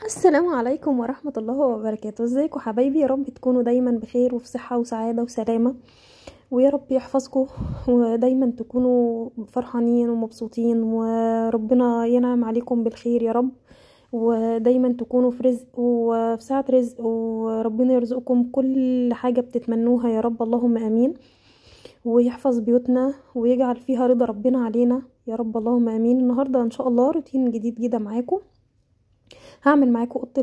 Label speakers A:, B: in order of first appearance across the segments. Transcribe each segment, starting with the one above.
A: السلام عليكم ورحمة الله وبركاته. ازيكم حبايبي؟ يا رب تكونوا دايما بخير وفي صحة وسعادة وسلامة، ويا رب يحفظكم ودايما تكونوا فرحانين ومبسوطين، وربنا ينعم عليكم بالخير يا رب، ودايما تكونوا في رزق وفي ساعة رزق، وربنا يرزقكم كل حاجة بتتمنوها يا رب، اللهم امين. ويحفظ بيوتنا ويجعل فيها رضا ربنا علينا يا رب، اللهم امين. النهاردة ان شاء الله روتين جديد كده معاكم. هعمل معاكم اوضه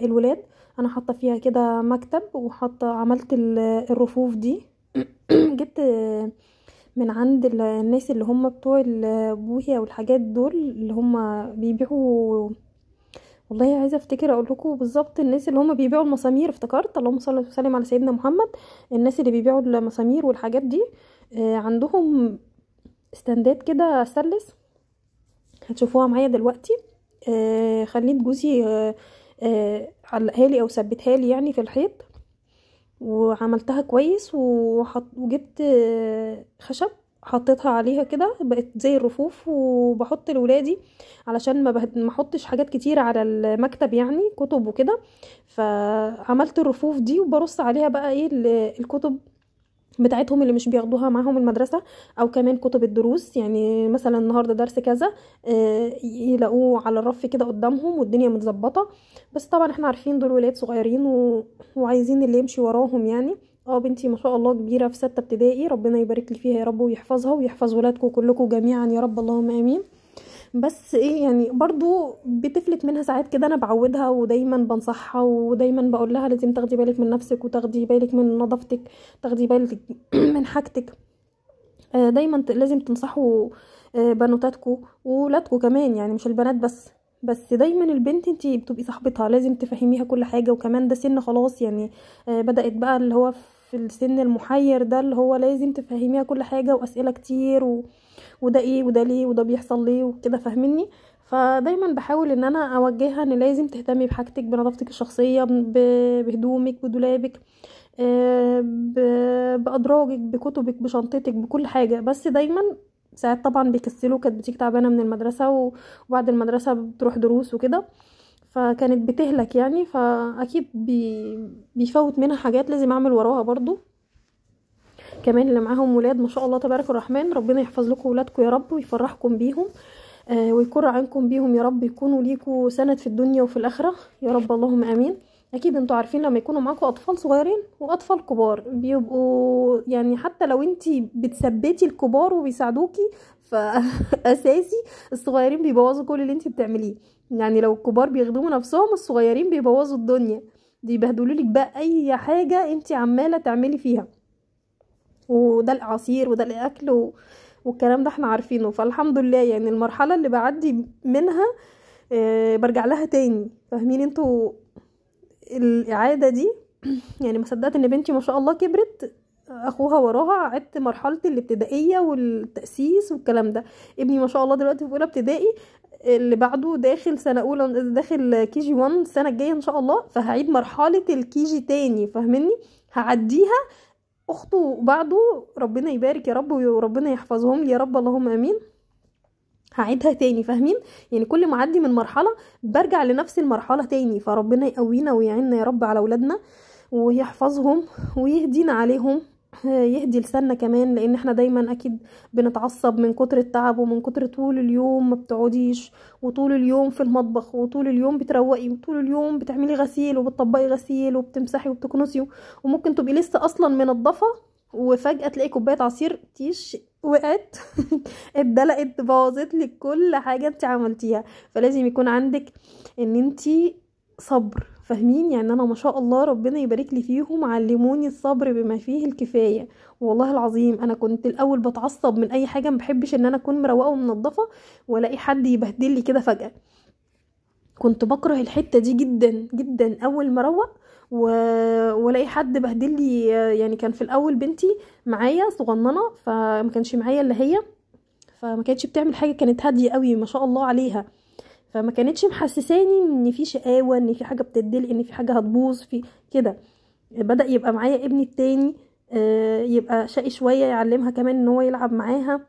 A: الولاد. انا حاطه فيها كده مكتب، عملت الرفوف دي. جبت من عند الناس اللي هم بتوع البوهيه والحاجات دول، اللي هم بيبيعوا. والله عايزه افتكر اقول لكم بالظبط، الناس اللي هم بيبيعوا المسامير، افتكرت، اللهم صل وسلم على سيدنا محمد. الناس اللي بيبيعوا المسامير والحاجات دي عندهم استندات كده سلس، هتشوفوها معايا دلوقتي. خليت جوزي علقها لي او ثبتها لي يعني في الحيط، وعملتها كويس وجبت خشب، حطيتها عليها كده بقت زي الرفوف. وبحط لولادي علشان ما احطش حاجات كتيره على المكتب، يعني كتب وكده. فعملت الرفوف دي وبرص عليها بقى ايه الكتب بتاعتهم اللي مش بياخدوها معاهم المدرسة، او كمان كتب الدروس. يعني مثلا النهاردة درس كذا يلاقوه على الرف كده قدامهم والدنيا متظبطة. بس طبعا احنا عارفين دول ولاد صغيرين وعايزين اللي يمشي وراهم يعني. بنتي ما شاء الله كبيرة في 6 ابتدائي، ربنا يبارك لي فيها يا رب ويحفظها ويحفظ ولادكم كلكم جميعا يا رب، اللهم امين. بس ايه يعني برضو بتفلت منها ساعات كده، انا بعودها ودايما بنصحها ودايما بقول لها لازم تاخدي بالك من نفسك وتاخدي بالك من نظافتك، تاخدي بالك من حاجتك. دايما لازم تنصحوا بنوتاتكم وولادكم كمان، يعني مش البنات بس. بس دايما البنت انتي بتبقي صاحبتها، لازم تفهميها كل حاجة. وكمان ده سن خلاص يعني، بدأت بقى اللي هو في السن المحير ده، اللي هو لازم تفهميها كل حاجة وأسئلة كتير وده ايه وده ليه وده بيحصل ليه وكده، فاهميني؟ فدايما بحاول ان انا اوجهها ان لازم تهتمي بحاجتك، بنظافتك الشخصيه، بهدومك، بدولابك، بادراجك، بكتبك، بشنطتك، بكل حاجه. بس دايما ساعات طبعا بيكسلوا، كانت بتيجي تعبانه من المدرسه وبعد المدرسه بتروح دروس وكده، فكانت بتهلك يعني. فاكيد بيفوت منها حاجات لازم اعمل وراها برضو. كمان اللي معاهم ولاد ما شاء الله تبارك الرحمن، ربنا يحفظ لكم ولادكم يا رب ويفرحكم بيهم، ويكر عنكم بيهم يا رب، يكونوا ليكوا سند في الدنيا وفي الاخره يا رب، اللهم امين. اكيد انتوا عارفين لما يكونوا معاكم اطفال صغيرين واطفال كبار بيبقوا يعني، حتى لو انتي بتثبتي الكبار وبيساعدوكي فاساسي الصغيرين بيبوظوا كل اللي انتي بتعمليه. يعني لو الكبار بيخدموا نفسهم، الصغيرين بيبوظوا الدنيا دي، يبهدلولك بقى اي حاجه انتي عماله تعملي فيها. وده العصير وده الاكل والكلام ده احنا عارفينه. فالحمد لله يعني المرحله اللي بعدي منها برجع لها تاني، فاهمين انتوا الاعاده دي؟ يعني ما صدقت ان بنتي ما شاء الله كبرت، اخوها وراها، عدت مرحله الابتدائيه والتاسيس والكلام ده. ابني ما شاء الله دلوقتي في اولى ابتدائي، اللي بعده داخل سنه اولى، داخل كي جي 1 السنه الجايه ان شاء الله، فهعيد مرحله الكي جي تاني، فاهميني؟ هعديها. اخته بعده ربنا يبارك يا رب وربنا يحفظهم لي يا رب، اللهم امين. هعيدها تاني، فاهمين؟ يعني كل ما اعدي من مرحله برجع لنفس المرحله تاني. فربنا يقوينا ويعيننا يا رب على اولادنا ويحفظهم ويهدينا عليهم، يهدي لساننا كمان، لان احنا دايما اكيد بنتعصب من كتر التعب ومن كتر طول اليوم ما بتقعديش، وطول اليوم في المطبخ، وطول اليوم بتروقي، وطول اليوم بتعملي غسيل وبتطبقي غسيل وبتمسحي وبتكنسي، وممكن تبقي لسه اصلا منضفه وفجأة تلاقي كوباية عصير تيش وقعت اتدلقت، بوظت لك كل حاجة انت عملتيها. فلازم يكون عندك ان انت صبر، فاهمين؟ يعني انا ما شاء الله ربنا يبارك لي فيهم، علموني الصبر بما فيه الكفايه. والله العظيم انا كنت الاول بتعصب من اي حاجه، ما بحبش ان انا اكون مروقه ومنظفه والاقي حد يبهدل لي كده فجاه. كنت بكره الحته دي جدا جدا اول ما اروق والاقي حد بهدل لي. يعني كان في الاول بنتي معايا صغننه، فما كانش معايا اللي هي، فما كانتش بتعمل حاجه، كانت هاديه قوي ما شاء الله عليها، فما كانتش محسساني ان في شقاوة، ان في حاجة بتدلق، ان في حاجة هتبوظ في كده. بدأ يبقى معايا ابني التاني، يبقى شقي شوية، يعلمها كمان ان هو يلعب معاها.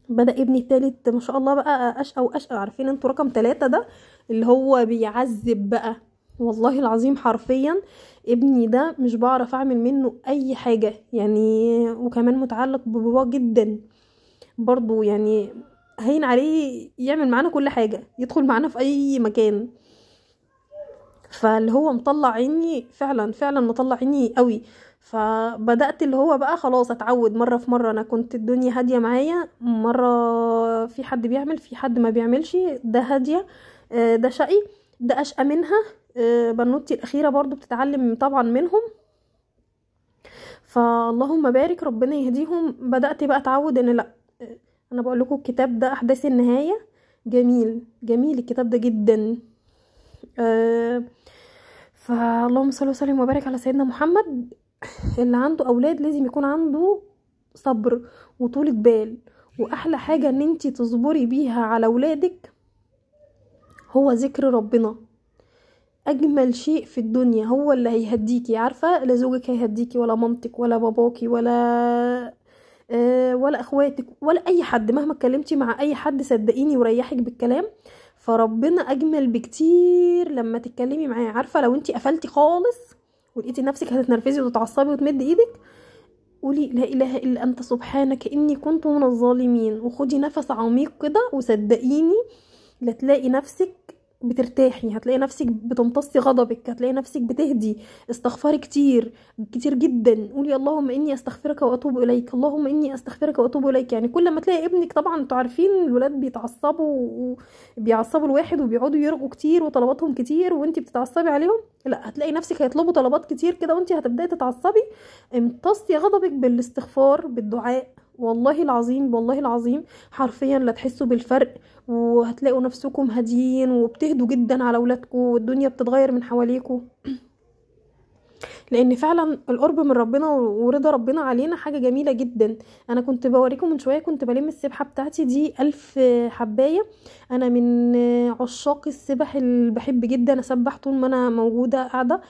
A: بدأ ابني التالت ما شاء الله بقى اشقى واشقى. عارفين انتوا رقم 3 ده اللي هو بيعذب بقى، والله العظيم حرفيا ابني ده مش بعرف اعمل منه اي حاجة يعني. وكمان متعلق بباباه جدا برضو، يعني هين عليه يعمل معانا كل حاجة، يدخل معانا في اي مكان. فاللي هو مطلع عيني فعلا فعلا، مطلع عيني قوي. فبدأت اللي هو بقى خلاص اتعود، مرة في مرة انا كنت الدنيا هادية معايا، مرة في حد بيعمل، في حد ما بيعملش، ده هادية ده شقي، ده اشقى منها. بنوتي الاخيرة برضو بتتعلم طبعا منهم، فاللهم بارك ربنا يهديهم. بدأت بقى اتعود ان لا، انا بقول لكم الكتاب ده احداث النهاية جميل جميل الكتاب ده جدا. فاللهم صل وسلم وبارك على سيدنا محمد. اللي عنده اولاد لازم يكون عنده صبر وطولة بال، واحلى حاجة ان انتي تصبري بيها على اولادك هو ذكر ربنا. اجمل شيء في الدنيا هو اللي هيهديكي. عارفة لا زوجك هيهديكي، ولا مامتك، ولا باباكي، ولا اخواتك، ولا اي حد. مهما اتكلمتي مع اي حد صدقيني وريحك بالكلام، فربنا اجمل بكتير لما تتكلمي معاه. عارفه لو انتي قفلتي خالص ولقيتي نفسك هتتنرفزي وتتعصبي وتمد ايدك، قولي لا اله الا انت سبحانك اني كنت من الظالمين، وخدي نفس عميق كده، وصدقيني لا تلاقي نفسك بترتاحي، هتلاقي نفسك بتمتصي غضبك، هتلاقي نفسك بتهدي. استغفري كتير كتير جدا، قولي اللهم اني استغفرك واتوب اليك، اللهم اني استغفرك واتوب اليك. يعني كل ما تلاقي ابنك، طبعا انتوا عارفين الولاد بيتعصبوا وبيعصبوا الواحد وبيقعدوا يرغوا كتير وطلباتهم كتير وانتي بتتعصبي عليهم، لا هتلاقي نفسك هيطلبوا طلبات كتير كده وانتي هتبداي تتعصبي. امتصي غضبك بالاستغفار بالدعاء، والله العظيم والله العظيم حرفيا لا تحسوا بالفرق، وهتلاقوا نفسكم هاديين وبتهدوا جدا على اولادكم، والدنيا بتتغير من حواليكم. لان فعلا القرب من ربنا ورضا ربنا علينا حاجة جميلة جدا. انا كنت بوريكم من شوية، كنت بلم السبحة بتاعتي دي 1000 حباية. انا من عشاق السبح، اللي بحب جدا اسبح طول ما انا موجودة قاعدة.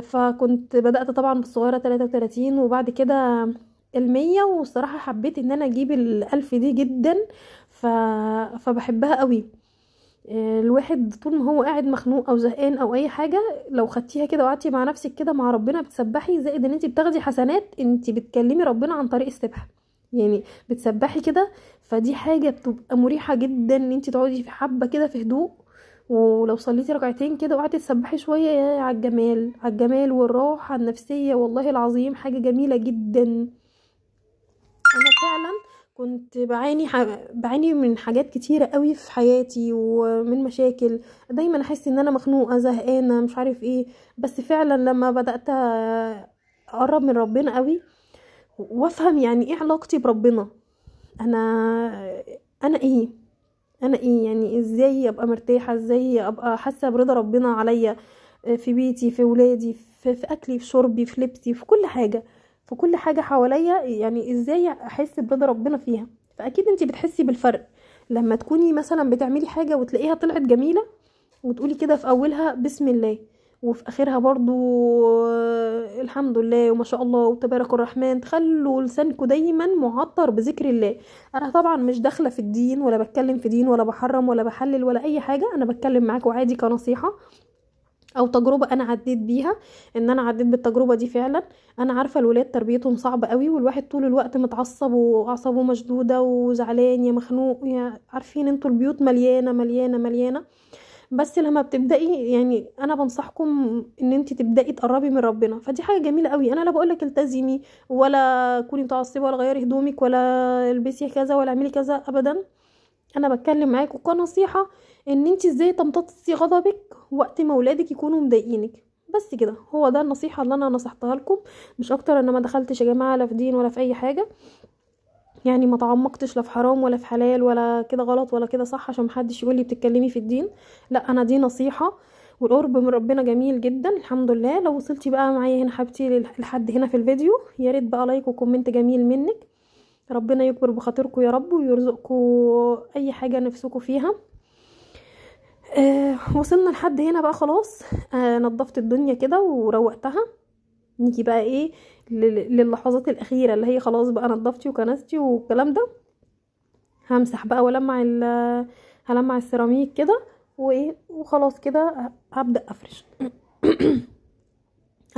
A: فكنت بدأت طبعا بالصغيرة 33 وبعد كده 100، والصراحة حبيت ان انا اجيب 1000 دي جدا. فبحبها قوي. الواحد طول ما هو قاعد مخنوق او زهقان او اي حاجه، لو خدتيها كده وقعدتي مع نفسك كده مع ربنا بتسبحي، زائد ان انت بتاخدي حسنات، انت بتكلمي ربنا عن طريق السبح، يعني بتسبحي كده. فدي حاجه بتبقى مريحه جدا ان انت تقعدي في حبه كده في هدوء، ولو صليتي ركعتين كده وقعدتي تسبحي شويه، يا على الجمال على الجمال والراحه النفسيه، والله العظيم حاجه جميله جدا. انا فعلا كنت بعاني من حاجات كتيرة قوي في حياتي ومن مشاكل، دايما احس ان انا مخنوقة زهقانة مش عارف ايه. بس فعلا لما بدأت اقرب من ربنا قوي وافهم يعني ايه علاقتي بربنا، انا انا ايه انا ايه يعني ازاي ابقى مرتاحة، ازاي ابقى حاسة برضا ربنا عليا في بيتي، في ولادي، في اكلي، في شربي، في لبسي، في كل حاجة، في كل حاجة حواليا. يعني ازاي احس برضا ربنا فيها؟ فاكيد انتي بتحسي بالفرق لما تكوني مثلا بتعملي حاجة وتلاقيها طلعت جميلة، وتقولي كده في اولها بسم الله، وفي اخرها برضو الحمد لله وما شاء الله وتبارك الرحمن. تخلوا لسانكوا دايما معطر بذكر الله. انا طبعا مش داخله في الدين ولا بتكلم في دين ولا بحرم ولا بحلل ولا اي حاجه، انا بتكلم معاكوا عادي كنصيحه او تجربه انا عديت بيها، ان انا عديت بالتجربه دي فعلا. انا عارفه الولاد تربيتهم صعبه قوي، والواحد طول الوقت متعصب واعصابه مشدوده وزعلان يا مخنوق، يا عارفين انتوا البيوت مليانه مليانه مليانه. بس لما بتبدأي، يعني انا بنصحكم ان انت تبدأي تقربي من ربنا، فدي حاجة جميلة قوي. انا لا بقولك التزمي ولا كوني متعصبة ولا غيري هدومك ولا البسي كذا ولا اعملي كذا ابدا، انا بتكلم معاكم كنصيحة ان انت ازاي تمتصي غضبك وقت ما ولادك يكونوا مضايقينك. بس كده، هو ده النصيحة اللي انا نصحتها لكم، مش اكتر. انا ما دخلتش يا جماعة لا في دين ولا في اي حاجة، يعني ما تعمقتش لا في حرام ولا في حلال ولا كده غلط ولا كده صح، عشان محدش يقول لي بتتكلمي في الدين. لا، انا دي نصيحة. والقرب من ربنا جميل جدا الحمد لله. لو وصلتي بقى معايا هنا حبيبتي لحد هنا في الفيديو، يا ريت بقى لايك وكومنت جميل منك. ربنا يكبر بخاطركم يا رب، ويرزقكم اي حاجة نفسكم فيها. وصلنا لحد هنا بقى خلاص. نظفت الدنيا كده وروقتها. نيجي بقى ايه للحظات الاخيره اللي هي خلاص بقى نضفتي وكنستي والكلام ده. همسح بقى والمع هلمع السيراميك كده وايه، وخلاص كده هبدأ افرش.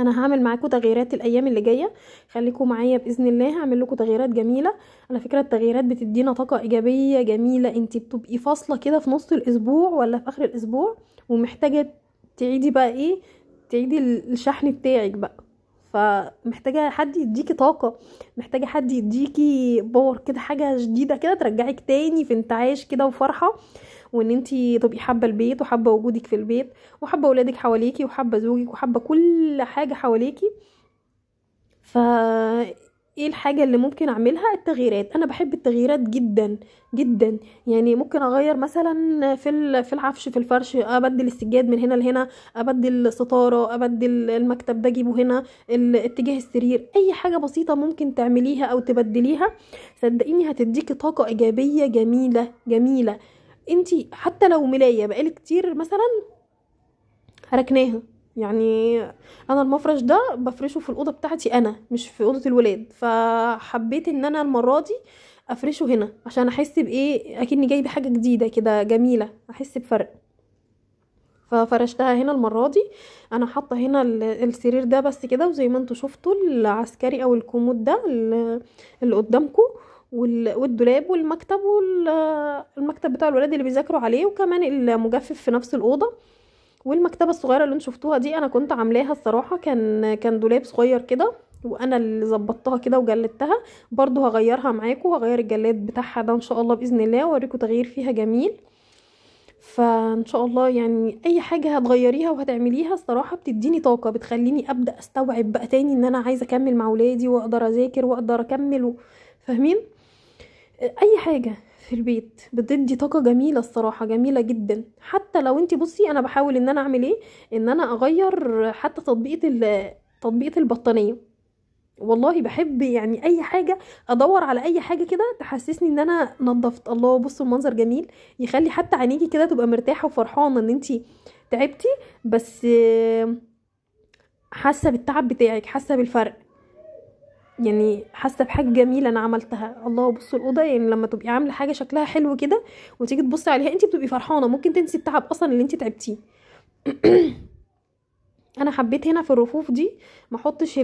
A: انا هعمل معاكم تغييرات الايام اللي جايه، خليكم معايا باذن الله. هعمل لكم تغييرات جميله. على فكره التغييرات بتدينا طاقه ايجابيه جميله. انت بتبقي فاصله كده في نص الاسبوع ولا في اخر الاسبوع ومحتاجه تعيدي بقى ايه، تعيدي الشحن بتاعك بقى، فمحتاجه حد يديكي طاقه، محتاجه حد يديكي باور كده، حاجه جديده كده ترجعك تاني في انتعاش كده وفرحه، وان انتي تبقي حابه البيت وحابه وجودك في البيت وحابه ولادك حواليكي وحابه زوجك وحابه كل حاجه حواليكي. ف ايه الحاجه اللي ممكن اعملها؟ التغييرات. انا بحب التغييرات جدا جدا. يعني ممكن اغير مثلا في العفش، في الفرش، ابدل السجاد من هنا لهنا، ابدل ستاره، ابدل المكتب ده اجيبه هنا، اتجاه السرير، اي حاجه بسيطه ممكن تعمليها او تبدليها صدقيني هتديكي طاقه ايجابيه جميله جميله. انتي حتى لو ملايه بقالك كتير مثلا هركناها، يعني انا المفرش ده بفرشه في الاوضه بتاعتي انا مش في اوضه الولاد، فحبيت ان انا المره دي افرشه هنا عشان احس بايه، اكني جايبه حاجه جديده كده جميله، احس بفرق. ففرشتها هنا المره دي. انا حاطه هنا السرير ده بس كده، وزي ما انتوا شفتوا العسكري او الكومود ده اللي قدامكم، والدولاب والمكتب والمكتب بتاع الولاد اللي بيذاكروا عليه، وكمان المجفف في نفس الاوضه. والمكتبه الصغيره اللي انتوا شفتوها دي انا كنت عاملاها الصراحه، كان دولاب صغير كده وانا اللي ظبطتها كده وجلدتها. برضو هغيرها معاكم، هغير الجلاد بتاعها ده ان شاء الله باذن الله، واوريكم تغيير فيها جميل. فان شاء الله يعني اي حاجه هتغيريها وهتعمليها الصراحه بتديني طاقه، بتخليني ابدا استوعب بقى تاني ان انا عايزه اكمل مع ولادي واقدر اذاكر واقدر اكمل فاهمين؟ اي حاجه في البيت بتدي طاقه جميله الصراحه، جميله جدا. حتى لو انتي بصي انا بحاول ان انا اعمل ايه، ان انا اغير حتى تطبيقه البطانيه. والله بحب يعني اي حاجه، ادور على اي حاجه كده تحسسني ان انا نظفت. الله بصوا المنظر جميل، يخلي حتى عينيكي كده تبقى مرتاحه وفرحانه ان انتي تعبتي، بس حاسه بالتعب بتاعك، حاسه بالفرق، يعني حاسه بحاجه جميله انا عملتها. الله بصوا الاوضه، يعني لما تبقي عامله حاجه شكلها حلو كده وتيجي تبصي عليها انت بتبقي فرحانه، ممكن تنسي التعب اصلا اللي انت تعبتيه. انا حبيت هنا في الرفوف دي ما احطش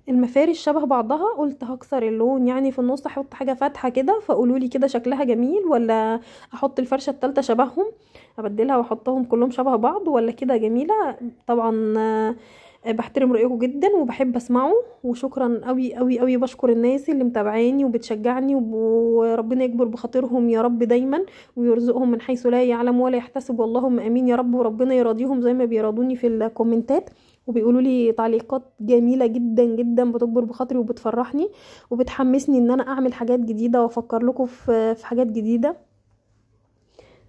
A: المفارش شبه بعضها، قلت هكسر اللون يعني في النص، احط حاجه فاتحه كده، فقولوا لي كده شكلها جميل ولا احط الفرشه الثالثه شبههم، ابدلها واحطهم كلهم شبه بعض ولا كده جميله. طبعا بحترم رأيكم جدا وبحب اسمعه، وشكرا قوي قوي قوي. بشكر الناس اللي متابعاني وبتشجعني، وربنا يكبر بخاطرهم يا رب دايما، ويرزقهم من حيث لا يعلم ولا يحتسب، واللهم امين يا رب. وربنا يراضيهم زي ما بيراضوني في الكومنتات وبيقولوا لي تعليقات جميله جدا جدا بتكبر بخاطري وبتفرحني وبتحمسني ان انا اعمل حاجات جديده وافكر لكم في حاجات جديده.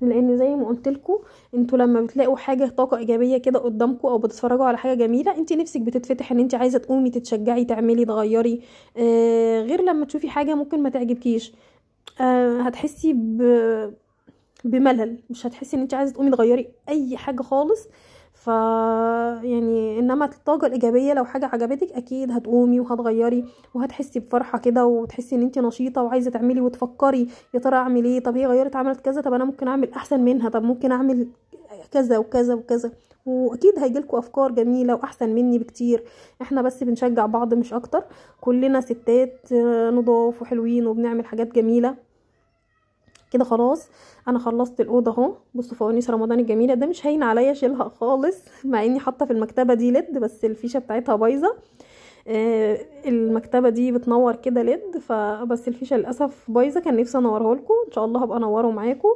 A: لان زي ما قلت لكم انتوا لما بتلاقوا حاجه طاقه ايجابيه كده قدامكم او بتتفرجوا على حاجه جميله، انت نفسك بتتفتح ان انت عايزه تقومي تتشجعي تعملي تغيري. غير لما تشوفي حاجه ممكن ما تعجبكيش، هتحسي بملل، مش هتحسي ان انت عايزه تقومي تغيري اي حاجه خالص. ف يعني انما الطاقه الايجابيه لو حاجه عجبتك اكيد هتقومي وهتغيري وهتحسي بفرحه كده، وتحسي ان انت نشيطه وعايزه تعملي وتفكري يا ترى اعمل ايه، طب هي غيرت عملت كذا، طب انا ممكن اعمل احسن منها، طب ممكن اعمل كذا وكذا وكذا، واكيد هيجيلكوا افكار جميله واحسن مني بكتير. احنا بس بنشجع بعض مش اكتر، كلنا ستات نضاف وحلوين وبنعمل حاجات جميله كده. خلاص انا خلصت الاوضه اهو. بصوا فوانيس رمضان الجميله ده مش هين عليا اشيلها خالص، مع اني حاطه في المكتبه دي ليد بس الفيشه بتاعتها بايظه. المكتبه دي بتنور كده ليد، فبس الفيشه للاسف بايظه، كان نفسي انورها لكم، ان شاء الله هبقى انوره معاكم.